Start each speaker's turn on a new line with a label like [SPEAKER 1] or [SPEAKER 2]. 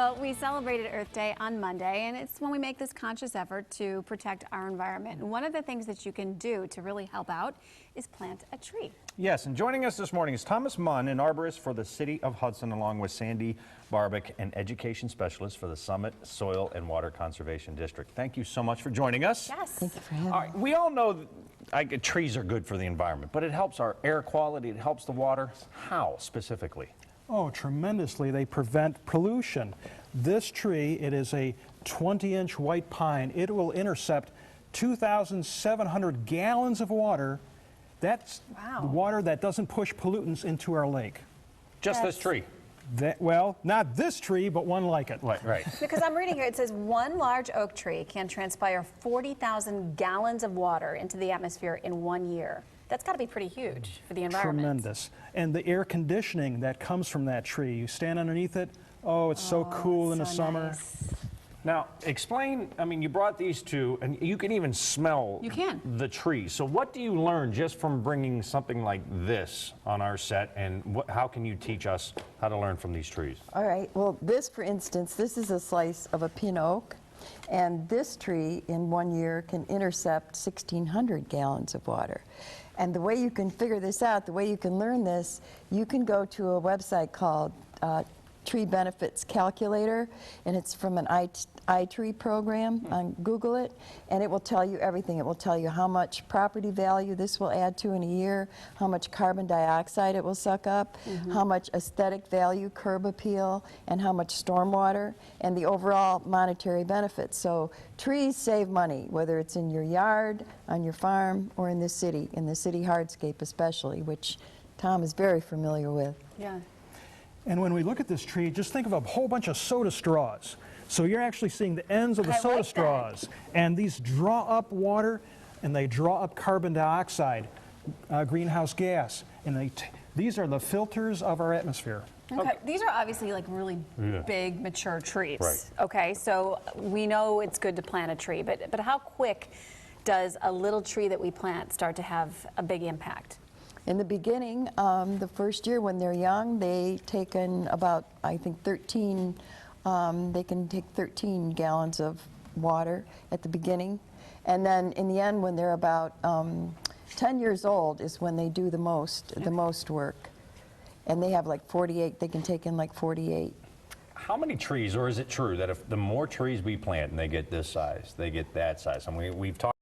[SPEAKER 1] Well, we celebrated Earth Day on Monday, and it's when we make this conscious effort to protect our environment. And one of the things that you can do to really help out is plant a tree.
[SPEAKER 2] Yes, and joining us this morning is Thomas Munn, an arborist for the City of Hudson, along with Sandy Barbick, an education specialist for the Summit Soil and Water Conservation District. Thank you so much for joining us.
[SPEAKER 1] Yes.
[SPEAKER 3] Thank you for having me.
[SPEAKER 2] All right, we all know trees are good for the environment, but it helps our air quality, it helps the water. How specifically?
[SPEAKER 4] Oh, tremendously. They prevent pollution. This tree, it is a 20-inch white pine. It will intercept 2,700 gallons of water. That's
[SPEAKER 1] Wow.
[SPEAKER 4] water that doesn't push pollutants into our lake.
[SPEAKER 2] Just this tree?
[SPEAKER 4] Well, not this tree, but one like it.
[SPEAKER 2] Right.
[SPEAKER 1] Because I'm reading here, it says one large oak tree can transpire 40,000 gallons of water into the atmosphere in 1 year. That's got to be pretty huge for the environment.
[SPEAKER 4] Tremendous. And the air conditioning that comes from that tree, you stand underneath it, oh, it's so cool in the
[SPEAKER 1] so
[SPEAKER 4] summer.
[SPEAKER 1] nice.
[SPEAKER 2] Now, explain, I mean, you brought these two, and you can even smell
[SPEAKER 1] You can.
[SPEAKER 2] the tree. So what do you learn just from bringing something like this on our set, and how can you teach us how to learn from these trees?
[SPEAKER 3] All right, well, this, for instance, this is a slice of a pin oak, and this tree in 1 year can intercept 1,600 gallons of water. And the way you can figure this out, the way you can learn this, you can go to a website called Tree Benefits Calculator, and it's from an iTree program. Google it, and it will tell you everything. It will tell you how much property value this will add to in a year, how much carbon dioxide it will suck up, how much aesthetic value, curb appeal, and how much stormwater, and the overall monetary benefits. So trees save money, whether it's in your yard, on your farm, or in the city hardscape especially, which Tom is very familiar with.
[SPEAKER 1] Yeah.
[SPEAKER 4] And when we look at this tree, just think of a whole bunch of soda straws. So you're actually seeing the ends of the
[SPEAKER 1] I
[SPEAKER 4] soda
[SPEAKER 1] like that.
[SPEAKER 4] straws. And these draw up water, and they draw up carbon dioxide, greenhouse gas. And these are the filters of our atmosphere.
[SPEAKER 1] Okay. These are obviously like really big, mature trees.
[SPEAKER 2] Right.
[SPEAKER 1] Okay, so we know it's good to plant a tree, but how quick does a little tree that we plant start to have a big impact?
[SPEAKER 3] In the beginning, the first year when they're young, they take in about, I think, they can take 13 gallons of water at the beginning. And then in the end, when they're about 10 years old is when they do the most work. And they have like 48, they can take in like 48.
[SPEAKER 2] How many trees, or is it true that if the more trees we plant and they get this size, they get that size? I mean, we've talked